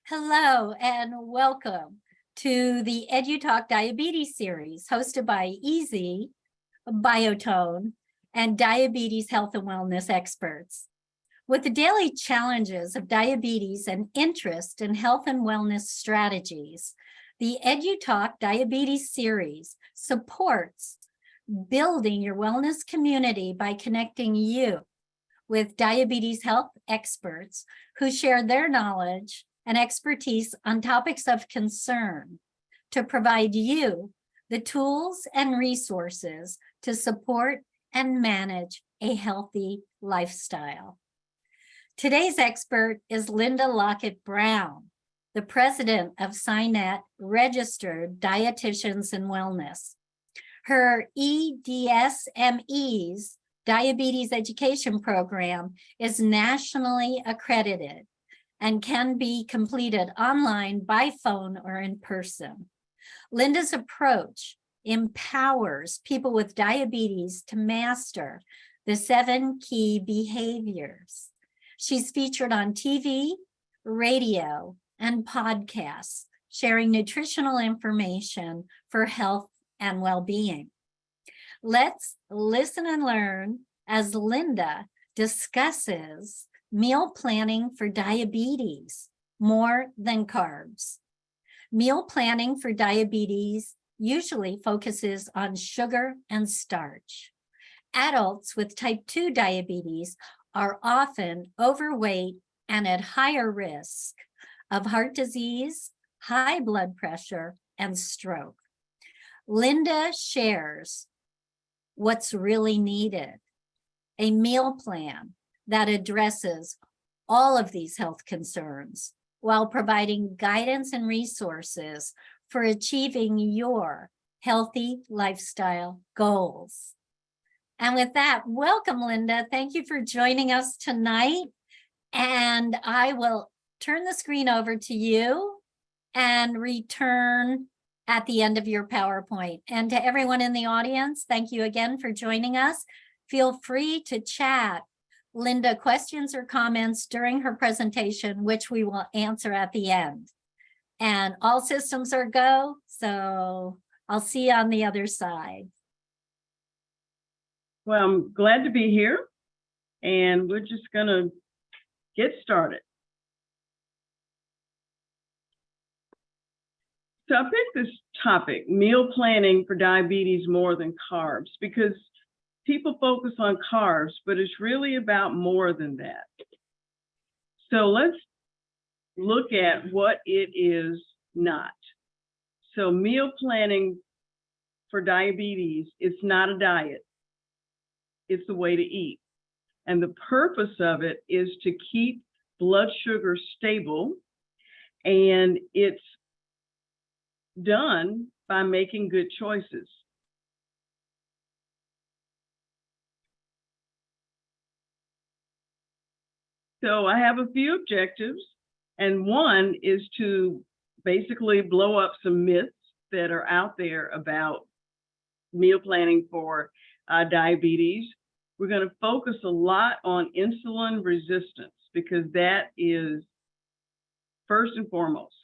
Hello and welcome to the EduTalk Diabetes series hosted by Easy, Biotone, and diabetes health and wellness experts. With the daily challenges of diabetes and interest in health and wellness strategies, the EduTalk Diabetes series supports building your wellness community by connecting you with diabetes health experts who share their knowledge and expertise on topics of concern to provide you the tools and resources to support and manage a healthy lifestyle. Today's expert is Linda Lockett Brown, the president of SINET Registered Dietitians in Wellness. Her EDSME's Diabetes Education Program is nationally accredited and can be completed online, by phone, or in person. Linda's approach empowers people with diabetes to master the 7 key behaviors. She's featured on TV, radio, and podcasts, sharing nutritional information for health and well-being. Let's listen and learn as Linda discusses meal planning for diabetes, more than carbs. Meal planning for diabetes usually focuses on sugar and starch. Adults with type 2 diabetes are often overweight and at higher risk of heart disease, high blood pressure, and stroke. Linda shares what's really needed: a meal plan that addresses all of these health concerns while providing guidance and resources for achieving your healthy lifestyle goals. And with that, welcome, Linda. Thank you for joining us tonight. And I will turn the screen over to you and return at the end of your PowerPoint. And to everyone in the audience, thank you again for joining us. Feel free to chat Linda questions or comments during her presentation, which we will answer at the end. And all systems are go, so I'll see you on the other side. Well, I'm glad to be here, and we're just going to get started. So I picked this topic, meal planning for diabetes more than carbs, because people focus on carbs, but it's really about more than that. So let's look at what it is not. So meal planning for diabetes, it's not a diet. It's a way to eat. And the purpose of it is to keep blood sugar stable, and it's done by making good choices. So I have a few objectives, and one is to basically blow up some myths that are out there about meal planning for diabetes. We're going to focus a lot on insulin resistance because that is first and foremost.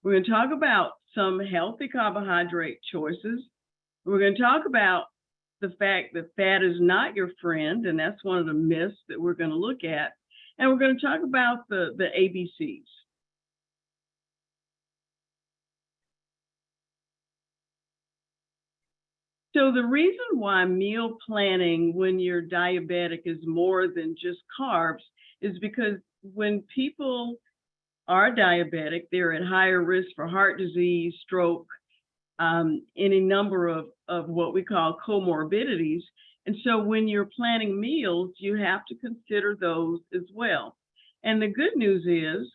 We're going to talk about some healthy carbohydrate choices. We're going to talk about the fact that fat is not your friend, and that's one of the myths that we're going to look at. And we're going to talk about the ABCs. So the reason why meal planning when you're diabetic is more than just carbs is because when people are diabetic, they're at higher risk for heart disease, stroke, any number of what we call comorbidities. And so when you're planning meals, you have to consider those as well. And the good news is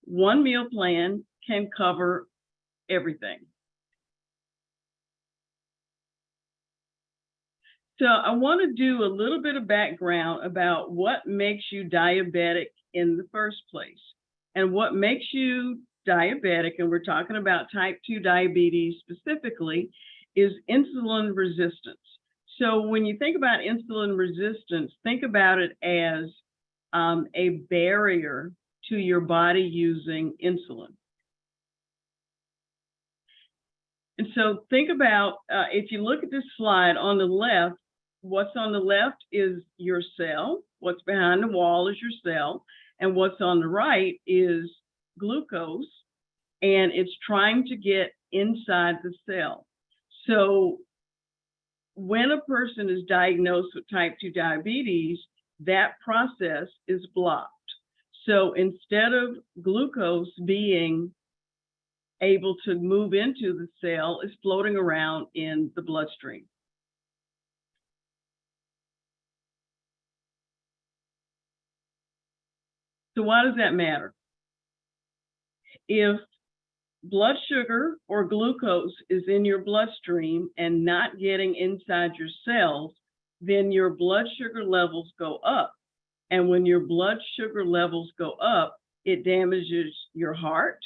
one meal plan can cover everything. So I want to do a little bit of background about what makes you diabetic in the first place. And what makes you diabetic, and we're talking about type 2 diabetes specifically, is insulin resistance. So when you think about insulin resistance, think about it as a barrier to your body using insulin. And so think about, if you look at this slide on the left, what's on the left is your cell, what's behind the wall is your cell, and what's on the right is glucose, and it's trying to get inside the cell. So when a person is diagnosed with type 2 diabetes, that process is blocked. So instead of glucose being able to move into the cell, it's floating around in the bloodstream. So why does that matter? If blood sugar or glucose is in your bloodstream and not getting inside your cells, then your blood sugar levels go up. And when your blood sugar levels go up, it damages your heart,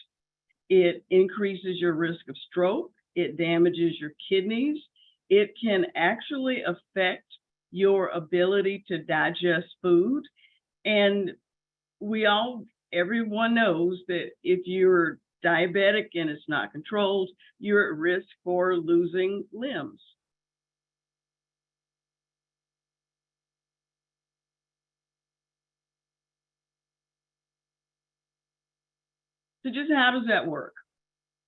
it increases your risk of stroke, it damages your kidneys, it can actually affect your ability to digest food. And everyone knows that if you're diabetic and it's not controlled, you're at risk for losing limbs. So just how does that work?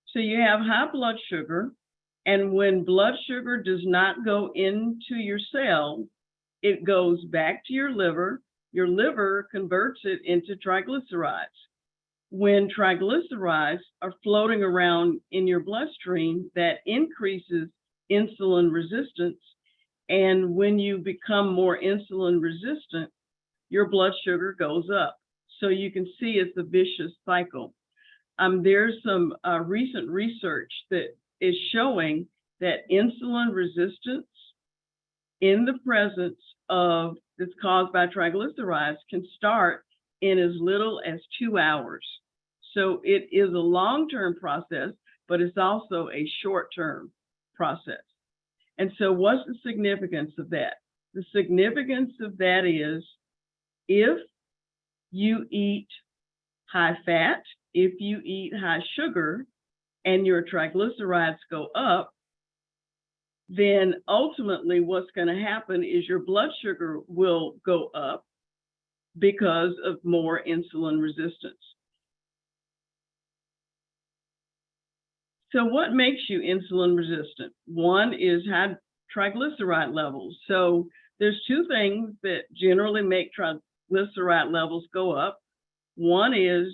So you have high blood sugar, and when blood sugar does not go into your cell, it goes back to your liver. Your liver converts it into triglycerides. When triglycerides are floating around in your bloodstream, that increases insulin resistance. And when you become more insulin resistant, your blood sugar goes up. So you can see it's a vicious cycle. There's some recent research that is showing that insulin resistance in the presence of that's caused by triglycerides can start in as little as 2 hours. So it is a long-term process, but it's also a short-term process. And so what's the significance of that? The significance of that is if you eat high fat, if you eat high sugar, and your triglycerides go up, then ultimately what's going to happen is your blood sugar will go up because of more insulin resistance. So what makes you insulin resistant? One is high triglyceride levels. So there's two things that generally make triglyceride levels go up. One is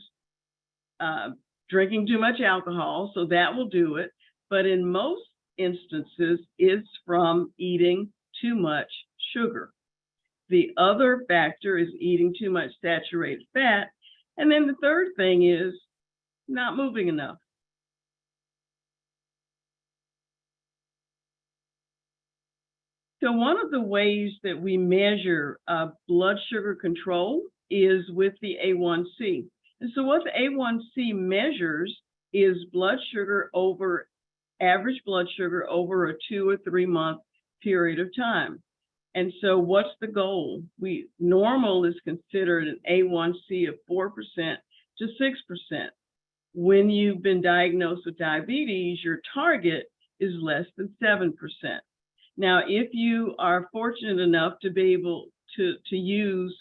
drinking too much alcohol, so that will do it. But in most instances, it's from eating too much sugar. The other factor is eating too much saturated fat. And then the third thing is not moving enough. So one of the ways that we measure blood sugar control is with the A1C. And so what the A1C measures is average blood sugar over a 2 or 3 month period of time. And so what's the goal? Normal is considered an A1C of 4% to 6%. When you've been diagnosed with diabetes, your target is less than 7%. Now, if you are fortunate enough to be able to use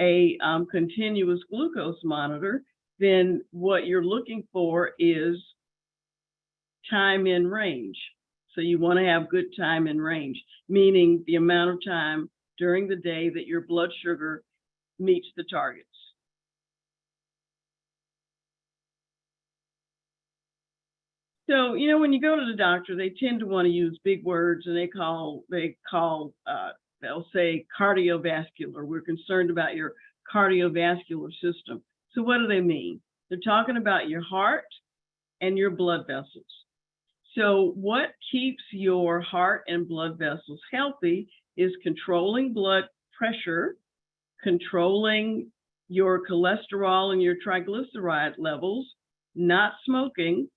a continuous glucose monitor, then what you're looking for is time in range. So you want to have good time in range, meaning the amount of time during the day that your blood sugar meets the targets. So, when you go to the doctor, they tend to want to use big words, and they'll say cardiovascular. We're concerned about your cardiovascular system. So what do they mean? They're talking about your heart and your blood vessels. So what keeps your heart and blood vessels healthy is controlling blood pressure, controlling your cholesterol and your triglyceride levels, not smoking.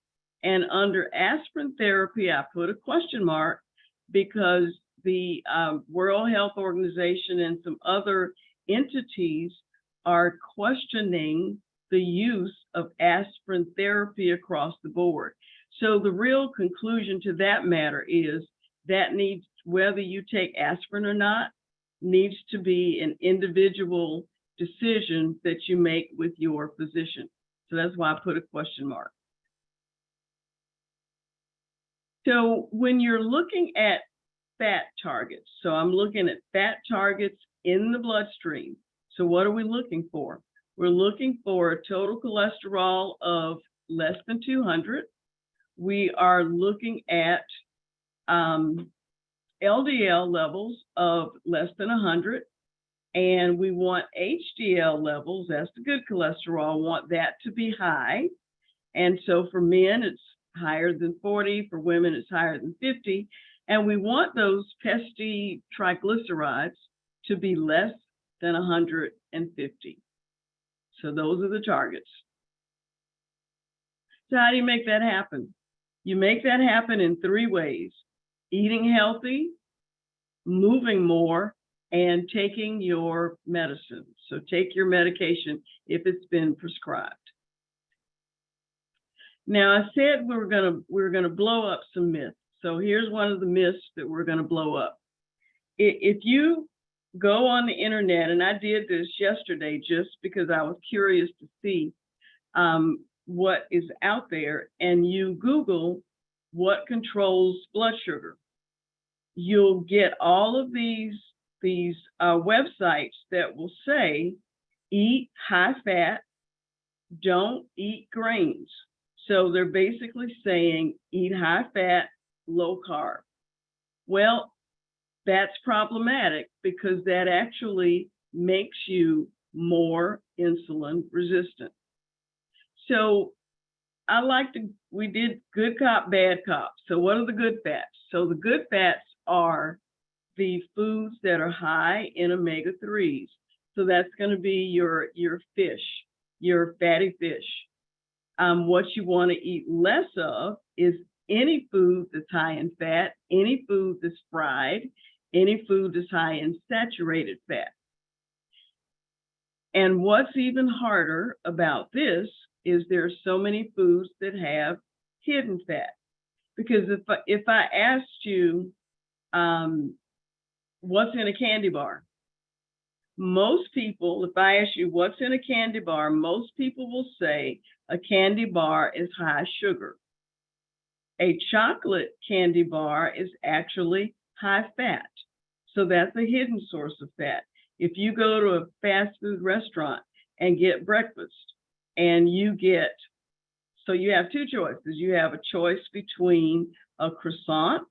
And under aspirin therapy, I put a question mark because the World Health Organization and some other entities are questioning the use of aspirin therapy across the board. So the real conclusion to that matter is that needs, whether you take aspirin or not, needs to be an individual decision that you make with your physician. So that's why I put a question mark. So when you're looking at fat targets, so I'm looking at fat targets in the bloodstream. So what are we looking for? We're looking for a total cholesterol of less than 200. We are looking at LDL levels of less than 100. And we want HDL levels, that's the good cholesterol, want that to be high. And so for men, it's higher than 40. For women, it's higher than 50. And we want those pesky triglycerides to be less than 150. So those are the targets. So how do you make that happen? You make that happen in 3 ways: eating healthy, moving more, and taking your medicine. So take your medication if it's been prescribed. Now I said we're gonna blow up some myths. So here's one of the myths that we're gonna blow up. If you go on the internet, and I did this yesterday just because I was curious to see what is out there, and you Google what controls blood sugar, you'll get all of these websites that will say, eat high fat, don't eat grains. So they're basically saying, eat high fat, low carb. Well, that's problematic because that actually makes you more insulin resistant. So we did good cop, bad cop. So what are the good fats? So the good fats are the foods that are high in omega-3s. So that's going to be your fish, your fatty fish. What you want to eat less of is any food that's high in fat, any food that's fried, any food that's high in saturated fat. And what's even harder about this is there's so many foods that have hidden fat. Because if I asked you what's in a candy bar, most people, if I ask you what's in a candy bar, most people will say a candy bar is high sugar. A chocolate candy bar is actually high fat. So that's a hidden source of fat. If you go to a fast food restaurant and get breakfast and so you have 2 choices. You have a choice between a croissant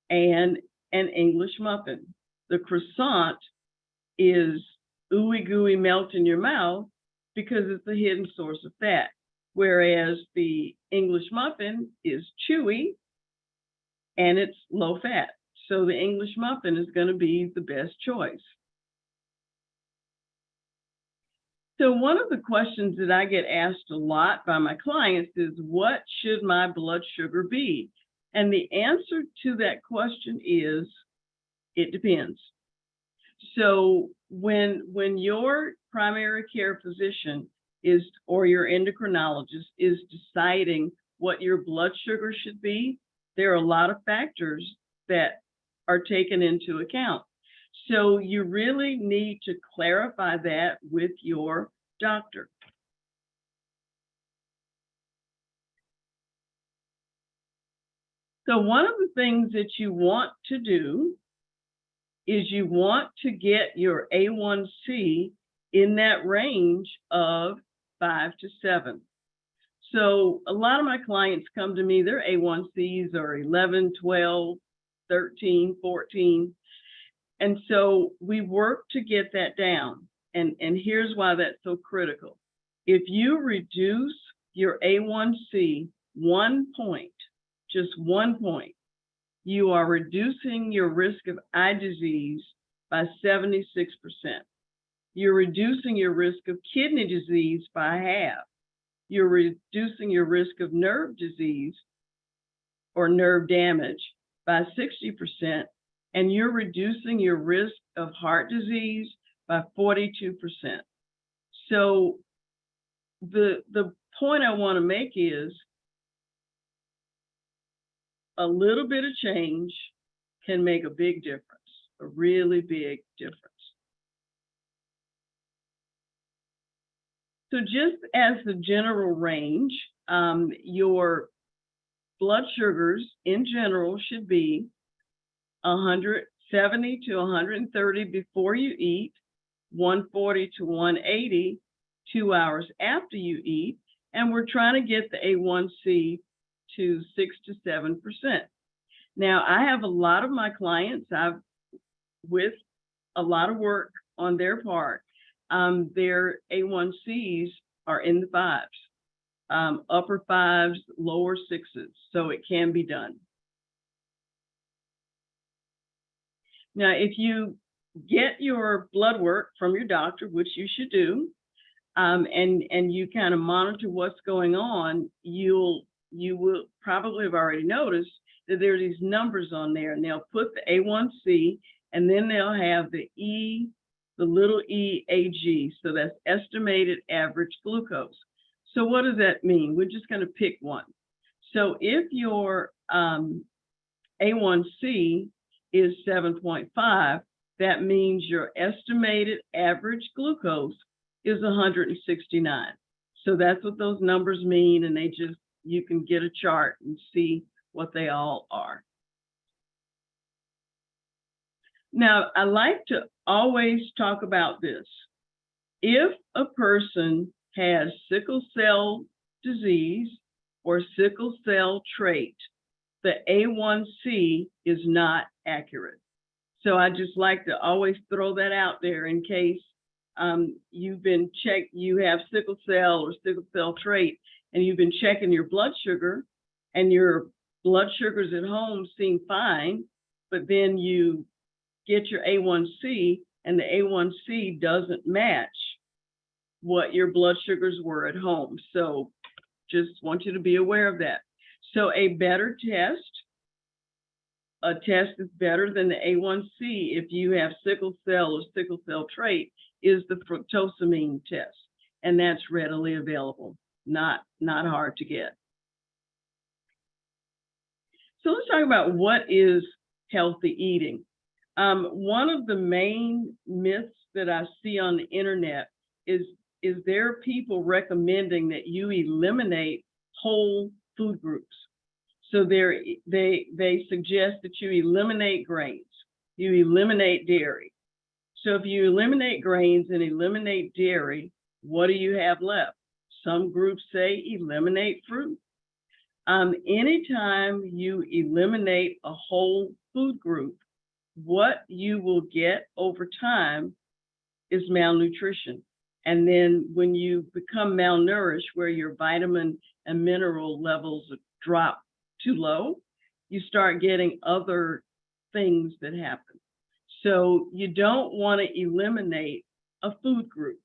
and an English muffin. The croissant is ooey gooey, melt in your mouth because it's a hidden source of fat, whereas the English muffin is chewy and it's low fat. So the English muffin is going to be the best choice. So one of the questions that I get asked a lot by my clients is, what should my blood sugar be? And the answer to that question is, it depends. So when your primary care physician or your endocrinologist is deciding what your blood sugar should be, there are a lot of factors that are taken into account. So you really need to clarify that with your doctor. So one of the things that you want to do is you want to get your A1C in that range of 5 to 7. So a lot of my clients come to me, their A1Cs are 11, 12, 13, 14. And so we work to get that down. And here's why that's so critical. If you reduce your A1C 1 point, just 1 point, you are reducing your risk of eye disease by 76%. You're reducing your risk of kidney disease by half. You're reducing your risk of nerve disease or nerve damage by 60%, and you're reducing your risk of heart disease by 42%. So the point I want to make is a little bit of change can make a big difference, a really big difference. So just as the general range, your blood sugars in general should be 170 to 130 before you eat, 140 to 180 2 hours after you eat, and we're trying to get the A1C to 6 to 7%. Now, I have a lot of my clients, with a lot of work on their part, their A1Cs are in the 5s, upper 5s, lower 6s, so it can be done. Now, if you get your blood work from your doctor, which you should do, and you kind of monitor what's going on, you will probably have already noticed that there are these numbers on there, and they'll put the A1C, and then they'll have the little EAG, so that's estimated average glucose. So what does that mean? We're just going to pick one. So if your A1C is 7.5, that means your estimated average glucose is 169. So that's what those numbers mean, and you can get a chart and see what they all are. Now, I like to always talk about this. If a person has sickle cell disease or sickle cell trait, the A1C is not accurate. So I just like to always throw that out there in case you've been checked, you have sickle cell or sickle cell trait, and you've been checking your blood sugar, and your blood sugars at home seem fine, but then you get your A1C and the A1C doesn't match what your blood sugars were at home. So just want you to be aware of that. So a better test, a test is better than the A1C if you have sickle cell or sickle cell trait, is the fructosamine test. And that's readily available, not hard to get. So let's talk about what is healthy eating. One of the main myths that I see on the internet is there are people recommending that you eliminate whole food groups. So they suggest that you eliminate grains, you eliminate dairy. So if you eliminate grains and eliminate dairy, what do you have left? Some groups say eliminate fruit. Anytime you eliminate a whole food group, what you will get over time is malnutrition. And then when you become malnourished, where your vitamin and mineral levels drop too low, you start getting other things that happen. So you don't want to eliminate a food group.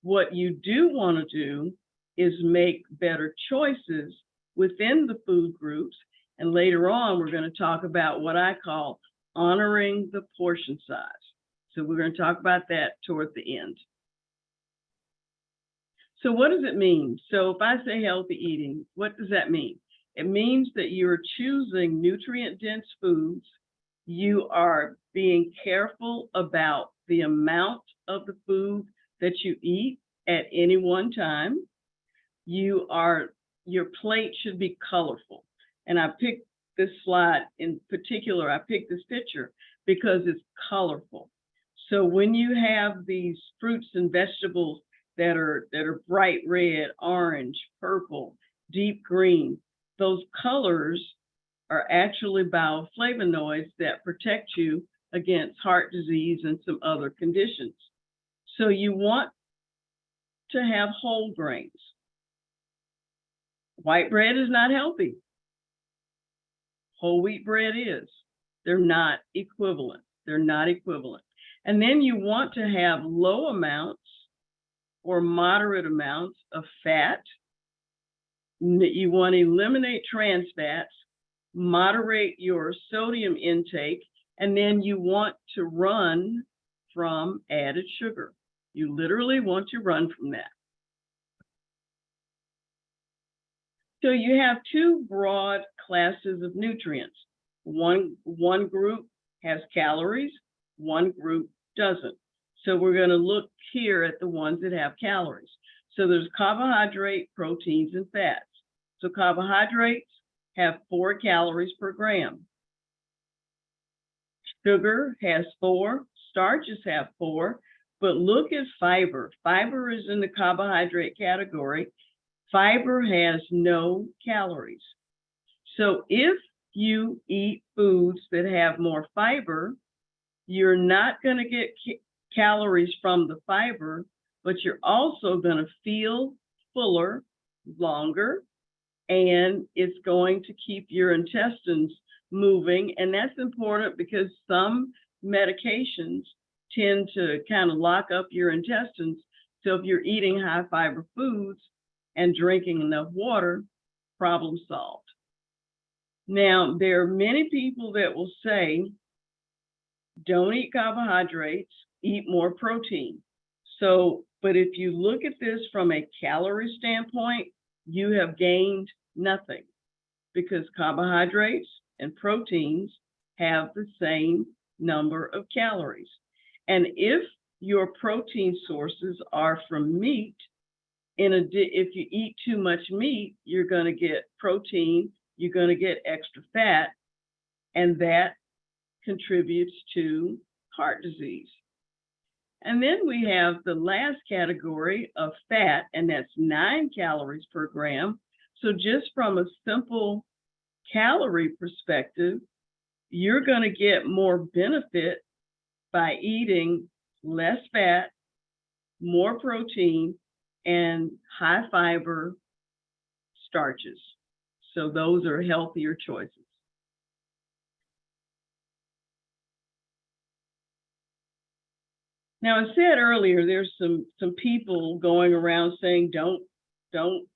What you do want to do is make better choices within the food groups. And later on, we're going to talk about what I call honoring the portion size. So we're going to talk about that toward the end. So what does it mean? So if I say healthy eating, what does that mean? It means that you're choosing nutrient-dense foods. You are being careful about the amount of the food that you eat at any one time. Your plate should be colorful. And I picked this slide in particular, I picked this picture because it's colorful. So when you have these fruits and vegetables that are bright red, orange, purple, deep green, those colors are actually bioflavonoids that protect you against heart disease and some other conditions. So you want to have whole grains. White bread is not healthy. Whole wheat bread is. They're not equivalent. They're not equivalent. And then you want to have low amounts or moderate amounts of fat. You want to eliminate trans fats, moderate your sodium intake, and then you want to run from added sugar. You literally want to run from that. So you have two broad classes of nutrients. One group has calories, one group doesn't. So we're going to look here at the ones that have calories. So there's carbohydrate, proteins, and fats. So carbohydrates have 4 calories per gram. Sugar has 4, starches have 4, but look at fiber. Fiber is in the carbohydrate category. Fiber has no calories. So if you eat foods that have more fiber, you're not going to get calories from the fiber, but you're also going to feel fuller longer, and it's going to keep your intestines moving. And that's important because some medications tend to kind of lock up your intestines. So if you're eating high fiber foods and drinking enough water, problem solved. Now, there are many people that will say, don't eat carbohydrates, eat more protein. So, but if you look at this from a calorie standpoint, you have gained nothing because carbohydrates and proteins have the same number of calories. And if your protein sources are from meat, if you eat too much meat, you're going to get protein, you're going to get extra fat, and that contributes to heart disease. And then we have the last category of fat, and that's 9 calories per gram. So just from a simple calorie perspective, you're going to get more benefit by eating less fat, more protein, and high fiber starches. So those are healthier choices. Now, I said earlier, there's some people going around saying, don't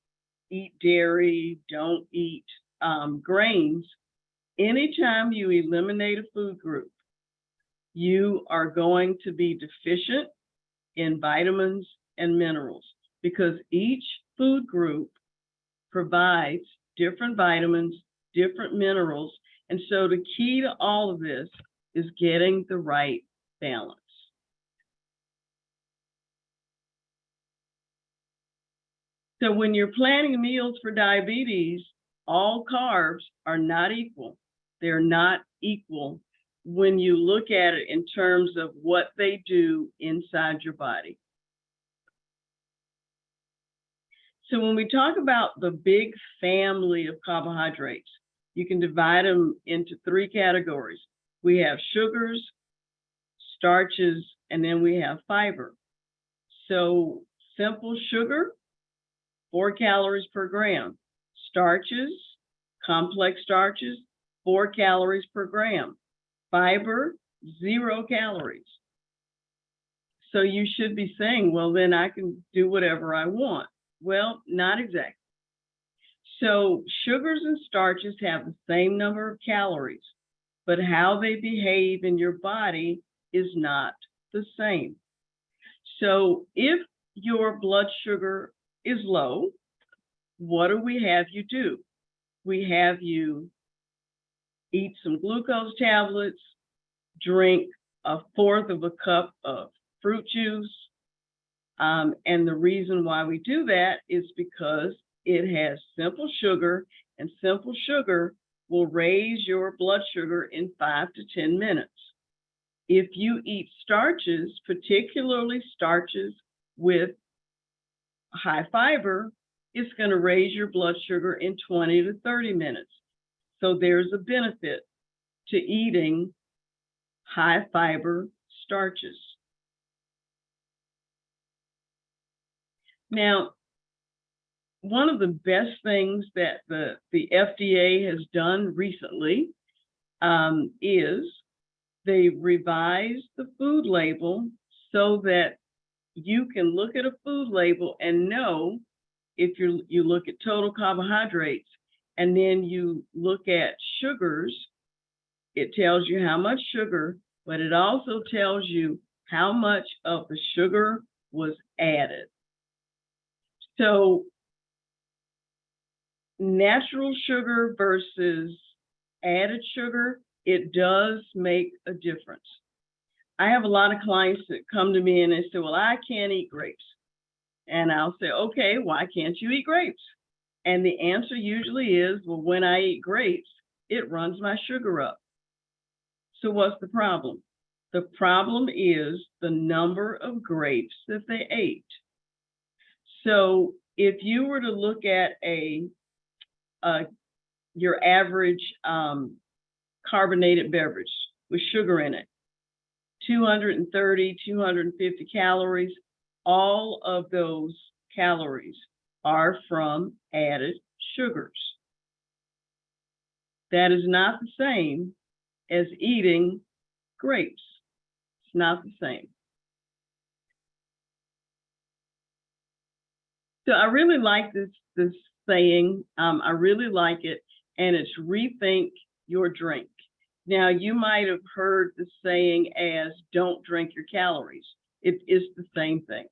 eat dairy, don't eat grains. Anytime you eliminate a food group, you are going to be deficient in vitamins and minerals because each food group provides different vitamins, different minerals. And so the key to all of this is getting the right balance. So when you're planning meals for diabetes, all carbs are not equal. They're not equal when you look at it in terms of what they do inside your body. So when we talk about the big family of carbohydrates, you can divide them into 3 categories. We have sugars, starches, and then we have fiber. So simple sugar, 4 calories per gram. Starches, complex starches, 4 calories per gram. Fiber, 0 calories. So you should be saying, well, then I can do whatever I want. Well, not exactly. So sugars and starches have the same number of calories, but how they behave in your body is not the same. So if your blood sugar is low, what do we have you do? We have you eat some glucose tablets, drink 1/4 of a cup of fruit juice. And the reason why we do that is because it has simple sugar, and simple sugar will raise your blood sugar in 5 to 10 minutes. If you eat starches, particularly starches with high fiber, it's going to raise your blood sugar in 20 to 30 minutes. So there's a benefit to eating high fiber starches. Now, one of the best things that the FDA has done recently is they revised the food label so that you can look at a food label and know if you look at total carbohydrates and then you look at sugars, it tells you how much sugar, but it also tells you how much of the sugar was added. So natural sugar versus added sugar, it does make a difference. I have a lot of clients that come to me and they say, well, I can't eat grapes. And I'll say, okay, why can't you eat grapes? And the answer usually is, well, when I eat grapes, it runs my sugar up. So what's the problem? The problem is the number of grapes that they ate. So if you were to look at your average carbonated beverage with sugar in it, 230, 250 calories, all of those calories are from added sugars. That is not the same as eating grapes. It's not the same. So I really like this saying. I really like it, and it's rethink your drink. Now, you might have heard the saying as don't drink your calories. It is the same thing.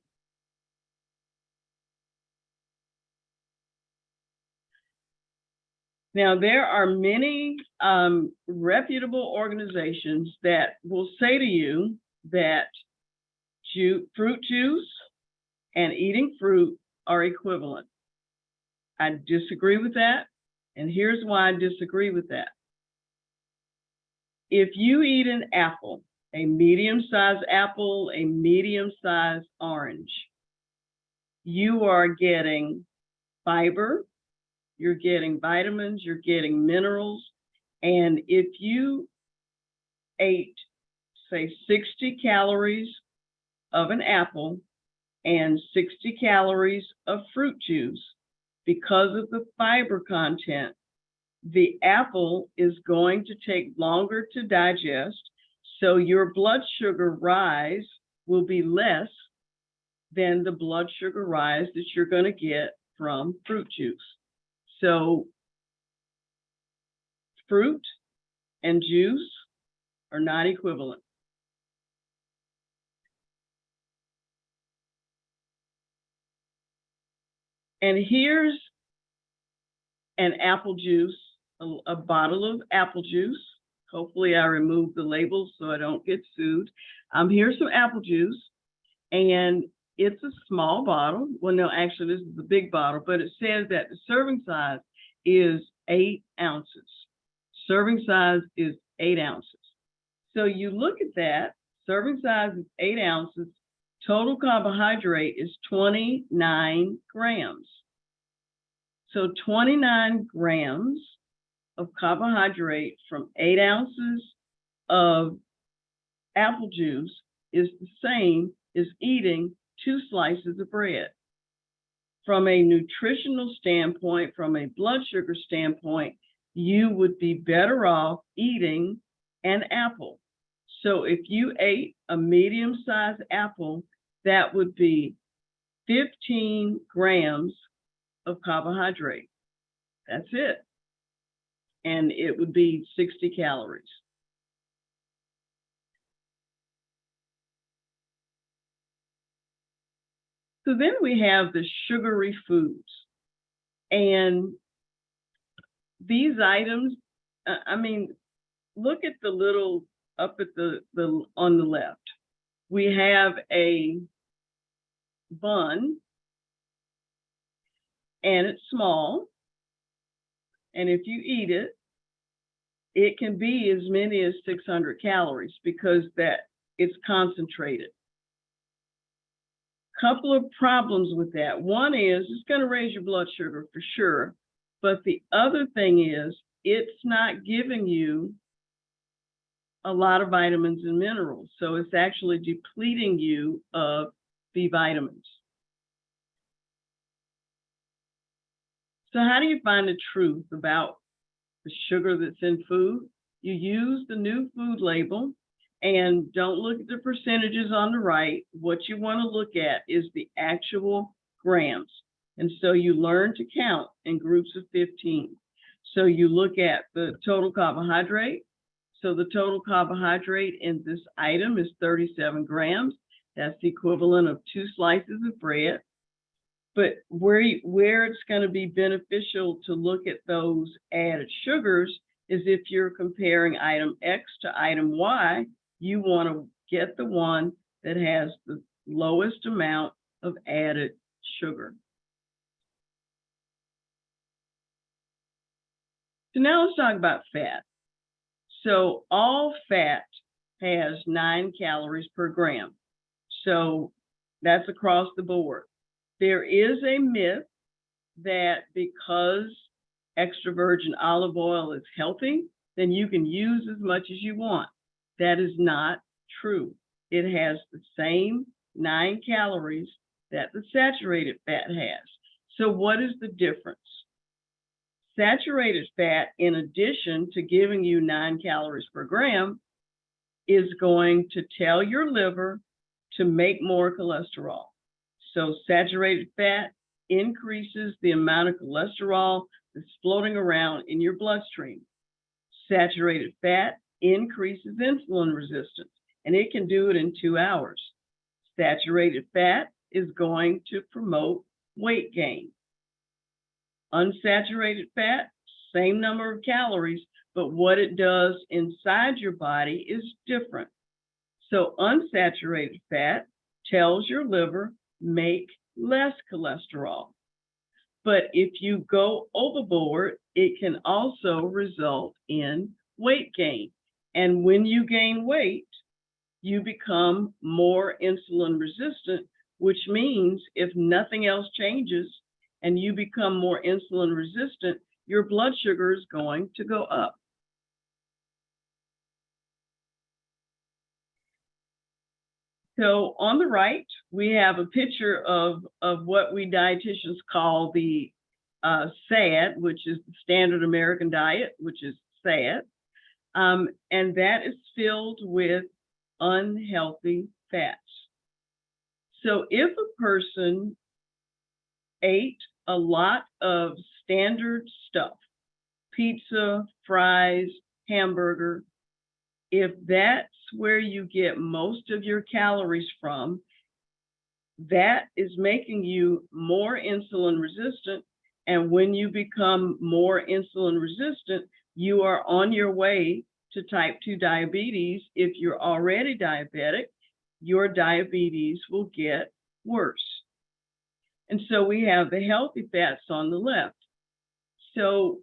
Now, there are many reputable organizations that will say to you that fruit juice and eating fruit are equivalent. I disagree with that, and here's why I disagree with that. If you eat an apple, a medium-sized apple, a medium-sized orange, you are getting fiber, you're getting vitamins, you're getting minerals, and if you ate, say, 60 calories of an apple and 60 calories of fruit juice, because of the fiber content, the apple is going to take longer to digest, so your blood sugar rise will be less than the blood sugar rise that you're going to get from fruit juice. So fruit and juice are not equivalent. And here's an apple juice, a bottle of apple juice. Hopefully I removed the labels so I don't get sued. Here's some apple juice, and it's a small bottle. Well, no, actually this is a big bottle, but it says that the serving size is 8 ounces. Serving size is 8 ounces. So you look at that, serving size is 8 ounces, total carbohydrate is 29 grams. So 29 grams of carbohydrate from 8 ounces of apple juice is the same as eating 2 slices of bread. From a nutritional standpoint, from a blood sugar standpoint, you would be better off eating an apple. So if you ate a medium-sized apple, that would be 15 grams of carbohydrate. That's it. And it would be 60 calories. So then we have the sugary foods. And these items, look at the little up at the on the left. We have a bun, and it's small. And if you eat it, it can be as many as 600 calories because it's concentrated. Couple of problems with that. One is it's going to raise your blood sugar for sure. But the other thing is it's not giving you a lot of vitamins and minerals. So it's actually depleting you of the vitamins. So how do you find the truth about the sugar that's in food? You use the new food label and don't look at the percentages on the right. What you want to look at is the actual grams. And so you learn to count in groups of 15. So you look at the total carbohydrate. So the total carbohydrate in this item is 37 grams. That's the equivalent of 2 slices of bread. But where it's going to be beneficial to look at those added sugars is if you're comparing item X to item Y, you want to get the one that has the lowest amount of added sugar. So now let's talk about fat. So all fat has 9 calories per gram. So that's across the board. There is a myth that because extra virgin olive oil is healthy, then you can use as much as you want. That is not true. It has the same 9 calories that the saturated fat has. So what is the difference? Saturated fat, in addition to giving you 9 calories per gram, is going to tell your liver to make more cholesterol. So saturated fat increases the amount of cholesterol that's floating around in your bloodstream. Saturated fat increases insulin resistance, and it can do it in 2 hours. Saturated fat is going to promote weight gain. Unsaturated fat, same number of calories, but what it does inside your body is different. So unsaturated fat tells your liver, make less cholesterol. But if you go overboard, it can also result in weight gain. And when you gain weight, you become more insulin resistant, which means if nothing else changes and you become more insulin resistant, your blood sugar is going to go up. So on the right, we have a picture of what we dietitians call the SAD, which is the standard American diet, which is SAD. And that is filled with unhealthy fats. So if a person ate a lot of standard stuff, pizza, fries, hamburger, if that's where you get most of your calories from, that is making you more insulin resistant. And when you become more insulin resistant, you are on your way to type 2 diabetes. If you're already diabetic, your diabetes will get worse. And so we have the healthy fats on the left. So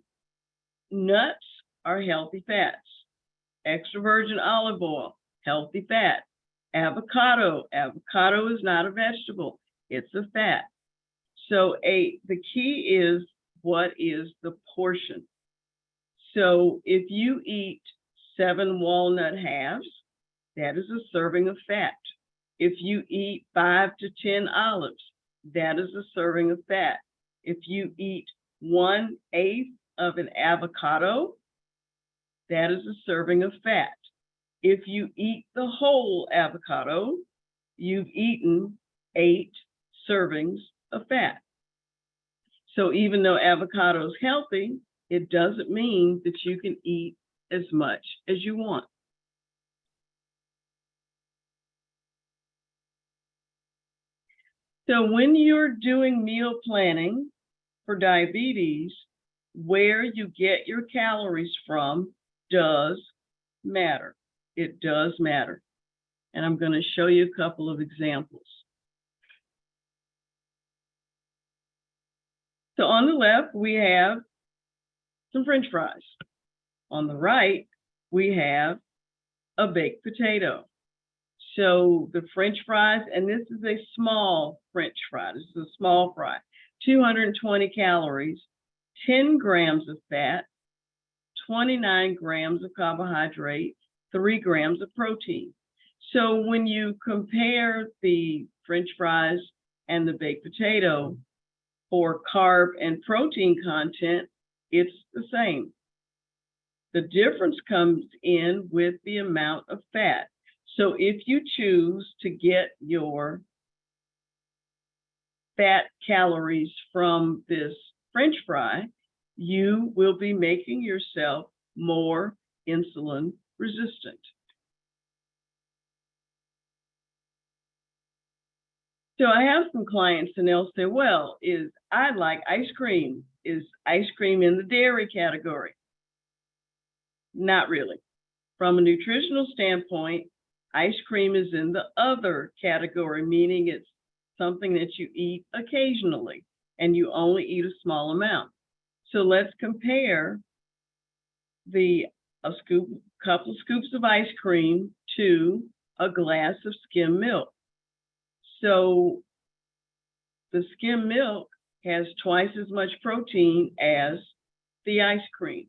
nuts are healthy fats. Extra virgin olive oil, healthy fat. Avocado is not a vegetable, it's a fat. So the key is, what is the portion? So if you eat 7 walnut halves, that is a serving of fat. If you eat 5 to 10 olives, that is a serving of fat. If you eat 1/8 of an avocado, that is a serving of fat. If you eat the whole avocado, you've eaten 8 servings of fat. So even though avocado is healthy, it doesn't mean that you can eat as much as you want. So when you're doing meal planning for diabetes, where you get your calories from does matter. It does matter. And I'm going to show you a couple of examples. So on the left, we have some French fries. On the right, we have a baked potato. So the French fries, and this is a small French fry. This is a small fry, 220 calories, 10 grams of fat, 29 grams of carbohydrate, 3 grams of protein. So when you compare the French fries and the baked potato for carb and protein content, it's the same. The difference comes in with the amount of fat. So if you choose to get your fat calories from this French fry, you will be making yourself more insulin resistant. So I have some clients and they'll say, well, I like ice cream. Is ice cream in the dairy category? Not really. From a nutritional standpoint, ice cream is in the other category, meaning it's something that you eat occasionally and you only eat a small amount. So let's compare couple of scoops of ice cream to a glass of skim milk. So the skim milk has twice as much protein as the ice cream.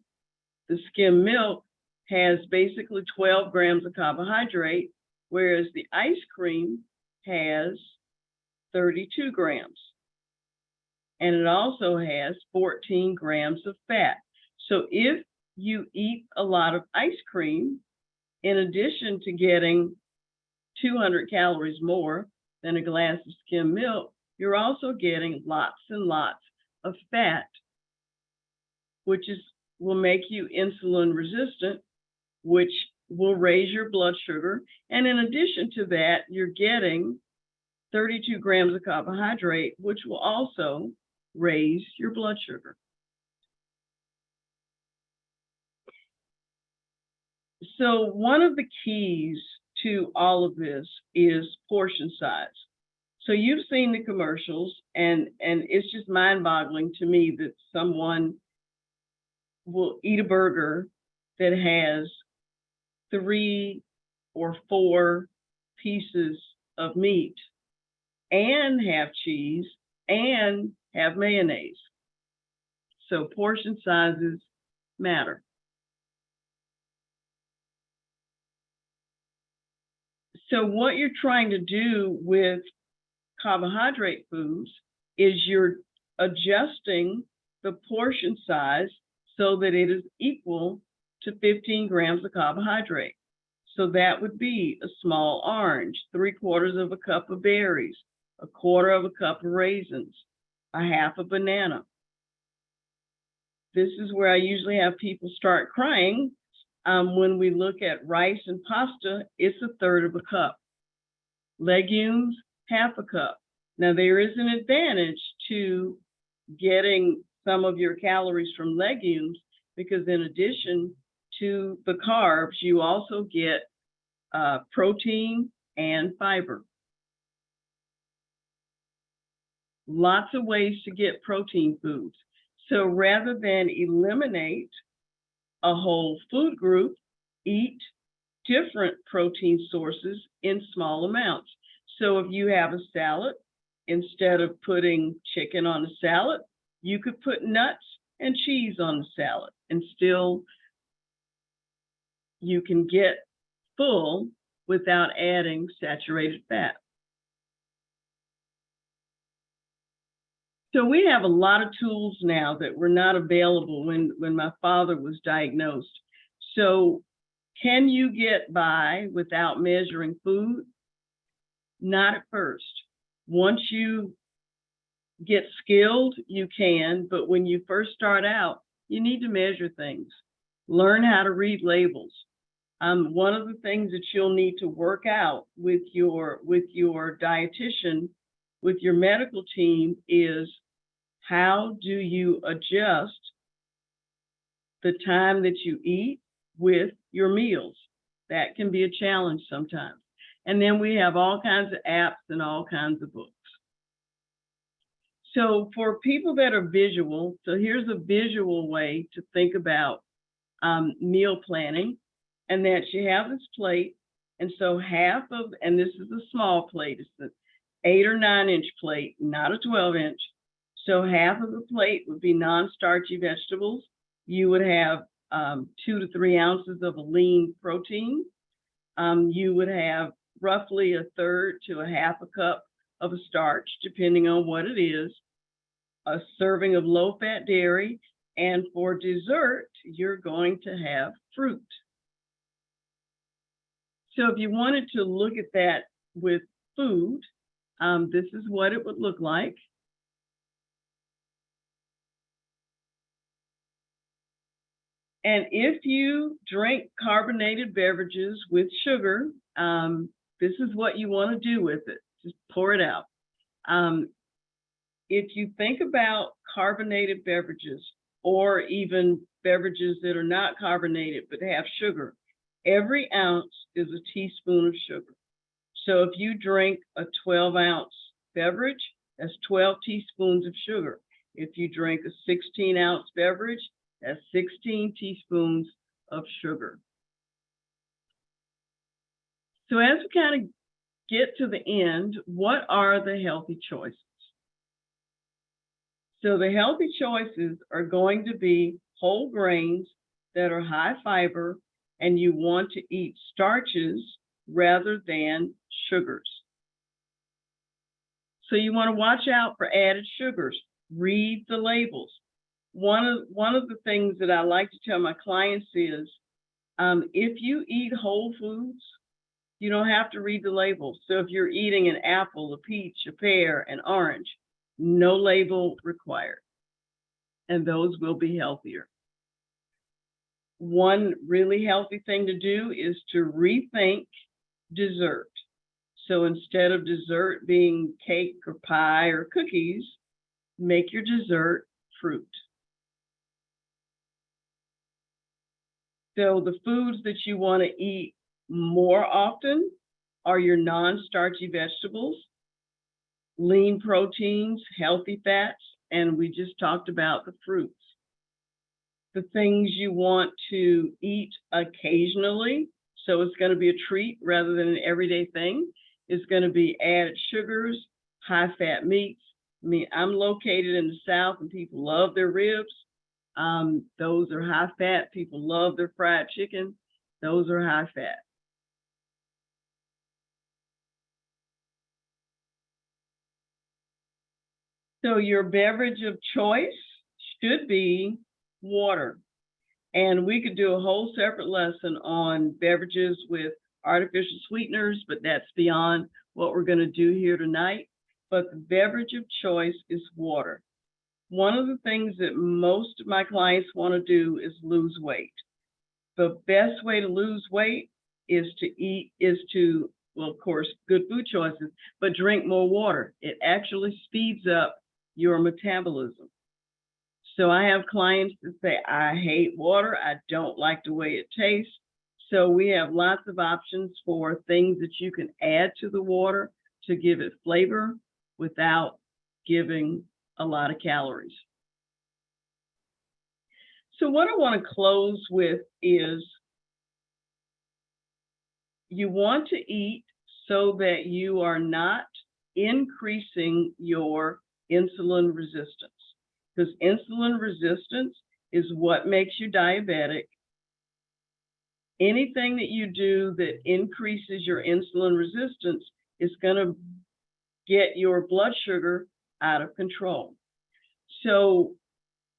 The skim milk has basically 12 grams of carbohydrate, whereas the ice cream has 32 grams. And it also has 14 grams of fat. So if you eat a lot of ice cream, in addition to getting 200 calories more than a glass of skim milk, you're also getting lots and lots of fat, which will make you insulin resistant, which will raise your blood sugar. And in addition to that, you're getting 32 grams of carbohydrate, which will also raise your blood sugar. So one of the keys to all of this is portion size. So you've seen the commercials, and it's just mind-boggling to me that someone will eat a burger that has 3 or 4 pieces of meat and have cheese and have mayonnaise. So portion sizes matter. So what you're trying to do with carbohydrate foods is you're adjusting the portion size so that it is equal to 15 grams of carbohydrate. So that would be a small orange, 3/4 of a cup of berries, 1/4 of a cup of raisins, a half a banana. This is where I usually have people start crying. When we look at rice and pasta, it's 1/3 of a cup. Legumes, 1/2 a cup. Now there is an advantage to getting some of your calories from legumes, because in addition to the carbs, you also get protein and fiber. Lots of ways to get protein foods. So rather than eliminate a whole food group, eat different protein sources in small amounts. So if you have a salad, instead of putting chicken on a salad, you could put nuts and cheese on the salad, and still you can get full without adding saturated fat. So we have a lot of tools now that were not available when my father was diagnosed. So can you get by without measuring food? Not at first. Once you get skilled, you can, but when you first start out, you need to measure things. Learn how to read labels. One of the things that you'll need to work out with your dietitian, with your medical team, is how do you adjust the time that you eat with your meals? That can be a challenge sometimes. And then we have all kinds of apps and all kinds of books. So for people that are visual, so here's a visual way to think about meal planning, and that you have this plate, and so and this is a small plate, it's an 8 or 9 inch plate, not a 12 inch. So half of the plate would be non-starchy vegetables. You would have 2 to 3 ounces of a lean protein. You would have roughly 1/3 to 1/2 a cup of a starch, depending on what it is, a serving of low-fat dairy, and for dessert, you're going to have fruit. So if you wanted to look at that with food, this is what it would look like. And if you drink carbonated beverages with sugar, this is what you want to do with it. Just pour it out. If you think about carbonated beverages or even beverages that are not carbonated but have sugar, every ounce is a teaspoon of sugar. So if you drink a 12-ounce beverage, that's 12 teaspoons of sugar. If you drink a 16-ounce beverage, that's 16 teaspoons of sugar. So as we kind of get to the end, what are the healthy choices? So the healthy choices are going to be whole grains that are high fiber, and you want to eat starches rather than sugars. So you want to watch out for added sugars. Read the labels. One of the things that I like to tell my clients is, if you eat whole foods, you don't have to read the labels. So if you're eating an apple, a peach, a pear, an orange, no label required, and those will be healthier. One really healthy thing to do is to rethink dessert. So instead of dessert being cake or pie or cookies, make your dessert fruit. So the foods that you want to eat more often are your non-starchy vegetables, lean proteins, healthy fats, and we just talked about the fruits. The things you want to eat occasionally, so it's going to be a treat rather than an everyday thing, is going to be added sugars, high-fat meats. I mean, I'm located in the South and people love their ribs. Those are high-fat. People love their fried chicken. Those are high-fat. So your beverage of choice should be water. And we could do a whole separate lesson on beverages with artificial sweeteners, but that's beyond what we're going to do here tonight. But the beverage of choice is water. One of the things that most of my clients want to do is lose weight. The best way to lose weight is to, well, of course, good food choices, but drink more water. It actually speeds up your metabolism. So I have clients that say, I hate water. I don't like the way it tastes. So we have lots of options for things that you can add to the water to give it flavor without giving a lot of calories. So what I want to close with is you want to eat so that you are not increasing your insulin resistance, because insulin resistance is what makes you diabetic. Anything that you do that increases your insulin resistance is going to get your blood sugar out of control. So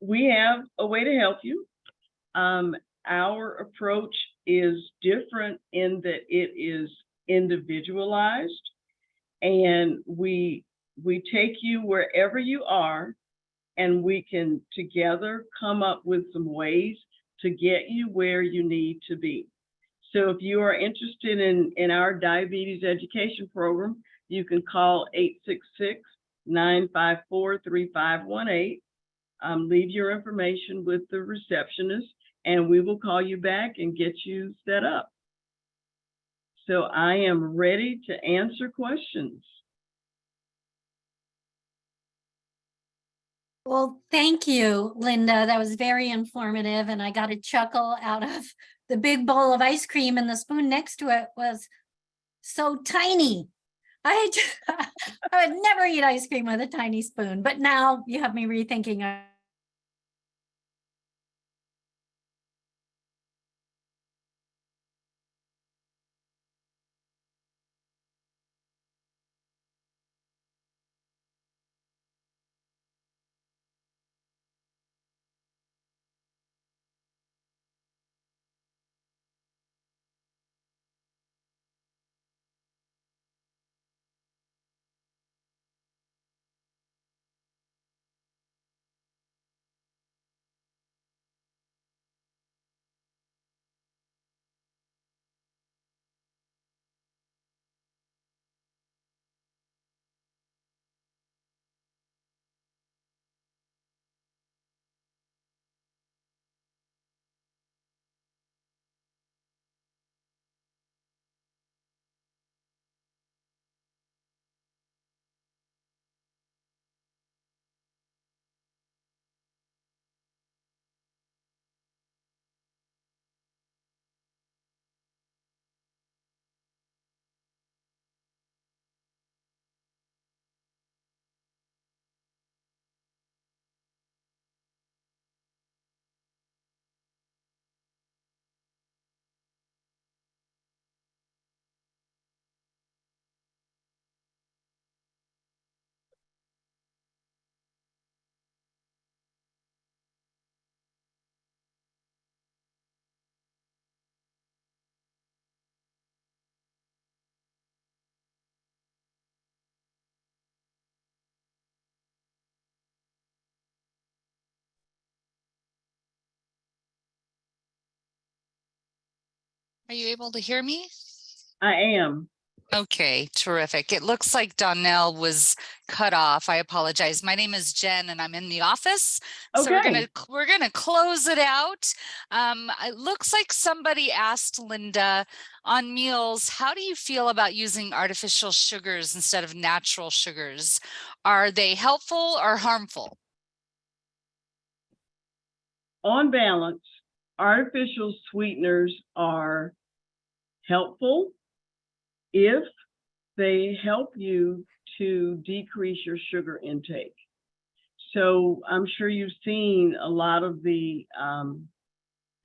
we have a way to help you. Our approach is different in that it is individualized, and we take you wherever you are, and we can together come up with some ways to get you where you need to be. So if you are interested in our diabetes education program, you can call 866-954-3518. Leave your information with the receptionist, and we will call you back and get you set up. So I am ready to answer questions. Well, thank you, Linda. That was very informative, and I got a chuckle out of the big bowl of ice cream, and the spoon next to it was so tiny. I would never eat ice cream with a tiny spoon, but now you have me rethinking. Are you able to hear me? I am. Okay, terrific. It looks like Donnell was cut off. I apologize. My name is Jen and I'm in the office. So Okay. we're gonna close it out. It looks like somebody asked Linda on meals, how do you feel about using artificial sugars instead of natural sugars? Are they helpful or harmful? On balance, artificial sweeteners are helpful if they help you to decrease your sugar intake. So I'm sure you've seen a lot of the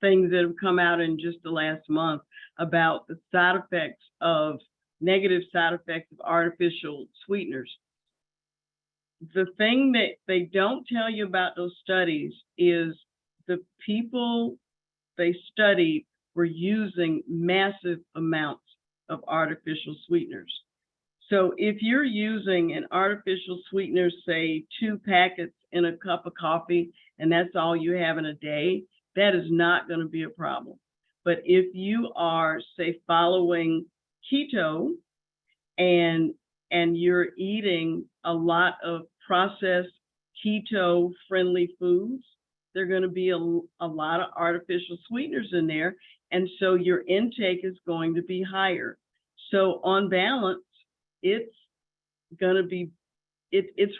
things that have come out in just the last month about the negative side effects of artificial sweeteners. The thing that they don't tell you about those studies is the people they studied were using massive amounts of artificial sweeteners. So if you're using an artificial sweetener, say 2 packets in a cup of coffee, and that's all you have in a day, that is not going to be a problem. But if you are, say, following keto and you're eating a lot of processed keto-friendly foods, there are going to be a lot of artificial sweeteners in there. And so your intake is going to be higher. So on balance, it's going to be, it's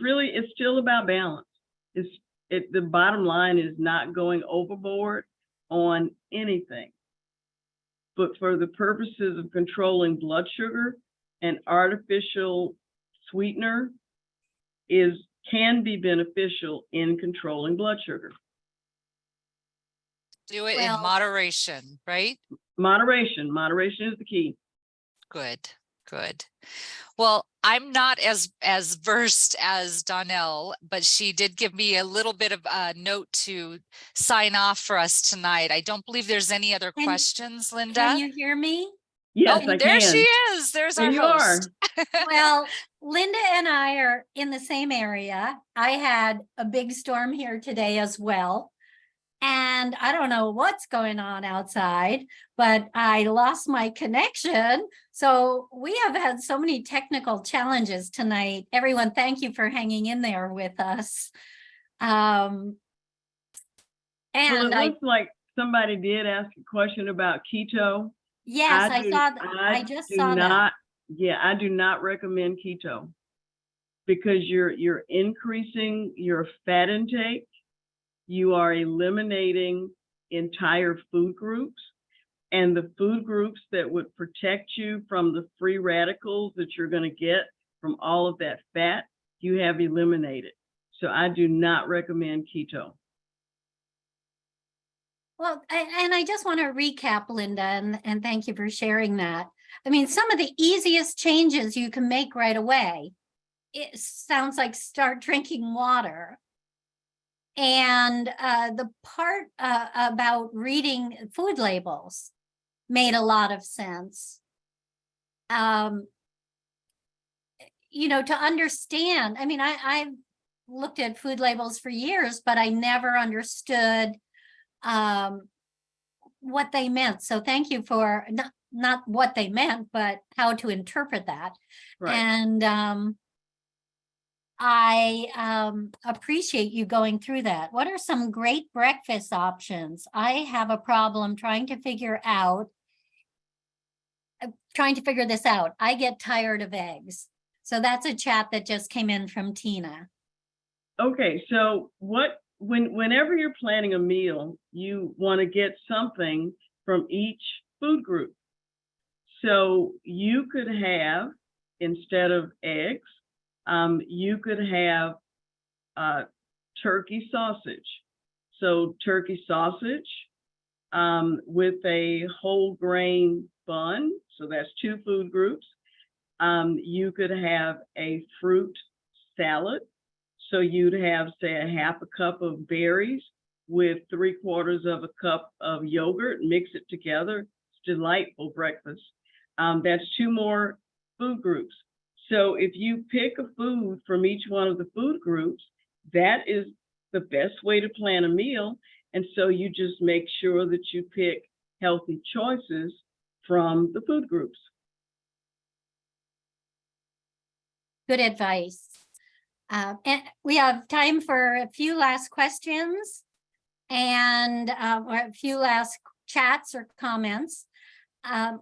still about balance. The bottom line is not going overboard on anything. But for the purposes of controlling blood sugar, an artificial sweetener can be beneficial in controlling blood sugar. Do it in Well- moderation, right? Moderation is the key. Good. Well, I'm not as versed as Donnell, but she did give me a little bit of a note to sign off for us tonight. I don't believe there's any other questions, Linda. Can you hear me? Yes, Oh, I there can. she is. There's There our you host. Well, Linda and I are in the same area. I had a big storm here today as well. And I don't know what's going on outside, but I lost my connection. So we have had so many technical challenges tonight. Everyone, thank you for hanging in there with us. Well, it And looks like somebody did ask a question about keto. yes, I just saw that. Yeah, I do not recommend keto because you're increasing your fat intake. You are eliminating entire food groups, and the food groups that would protect you from the free radicals that you're going to get from all of that fat, you have eliminated. So I do not recommend keto. Well, and I just want to recap, Linda, and thank you for sharing that. I mean, some of the easiest changes you can make right away, it sounds like start drinking water. And the part about reading food labels made a lot of sense. To understand, I mean, I've looked at food labels for years, but I never understood what they meant. So thank you for not what they meant, but how to interpret that. Right. And I appreciate you going through that. What are some great breakfast options? I have a problem trying to figure this out. I get tired of eggs. So that's a chat that just came in from Tina. Okay, so whenever you're planning a meal, you want to get something from each food group. So you could have, instead of eggs, you could have turkey sausage. So turkey sausage with a whole grain bun. So that's 2 food groups. You could have a fruit salad. So you'd have, say, a half a cup of berries with 3/4 of a cup of yogurt, mix it together. It's a delightful breakfast. That's 2 more food groups. So if you pick a food from each one of the food groups, that is the best way to plan a meal. And so you just make sure that you pick healthy choices from the food groups. Good advice. And we have time for a few last questions and or a few last chats or comments.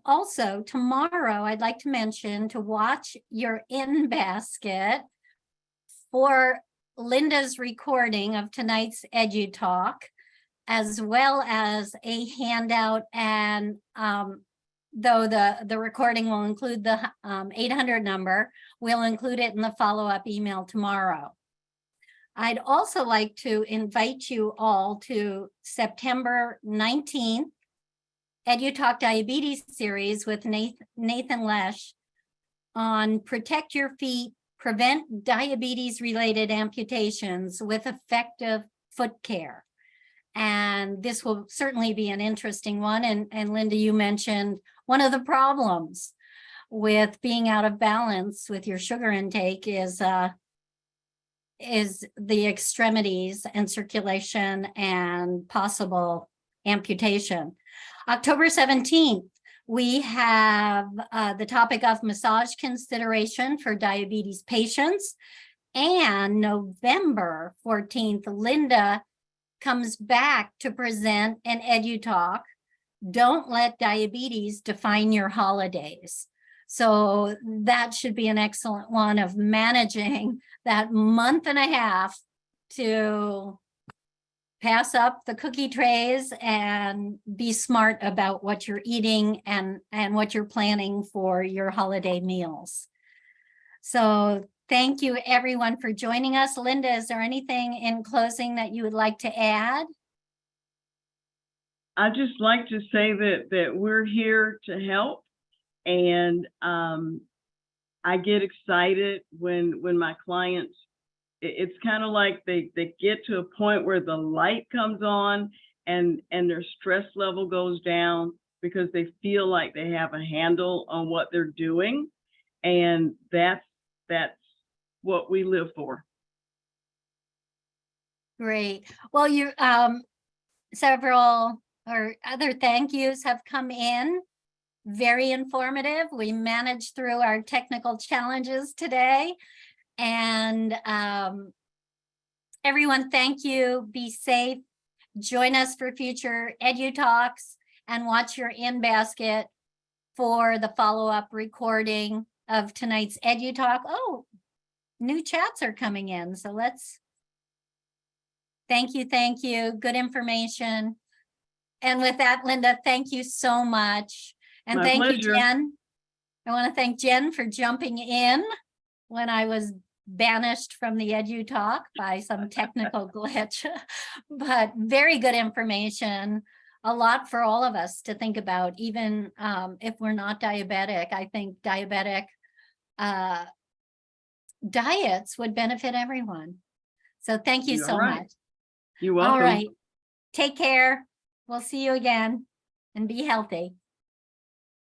Also, tomorrow, I'd like to mention to watch your in basket for Linda's recording of tonight's Edu Talk, as well as a handout. And though the recording will include the 800 number, we'll include it in the follow-up email tomorrow. I'd also like to invite you all to September 19th, Edu Talk Diabetes series with Nathan Lesh on Protect Your Feet, Prevent Diabetes-Related Amputations with Effective Foot Care. And this will certainly be an interesting one. And Linda, you mentioned one of the problems with being out of balance with your sugar intake is the extremities and circulation and possible amputation. October 17th, we have the topic of massage consideration for diabetes patients. And November 14th, Linda comes back to present an Edu Talk, Don't Let Diabetes Define Your Holidays. So that should be an excellent one of managing that month and a half to pass up the cookie trays and be smart about what you're eating and what you're planning for your holiday meals. So thank you everyone for joining us. Linda, is there anything in closing that you would like to add? I'd just like to say that we're here to help. And I get excited when my clients, it's kind of like they get to a point where the light comes on and their stress level goes down because they feel like they have a handle on what they're doing. And that's what we live for. Great. Well, you several or other thank yous have come in. Very informative. We managed through our technical challenges today. And everyone, thank you. Be safe. Join us for future Edu Talks and watch your in basket for the follow-up recording of tonight's Edu Talk. Oh, new chats are coming in. So let's thank you. Thank you. Good information. And with that, Linda, thank you so much. And My thank pleasure. you, Jen. I want to thank Jen for jumping in when I was banished from the Edu Talk by some technical glitch, but very good information. A lot for all of us to think about, even if we're not diabetic. I think diabetic diets would benefit everyone. So thank you You're so right. much. You're welcome. All right. Take care. We'll see you again and be healthy.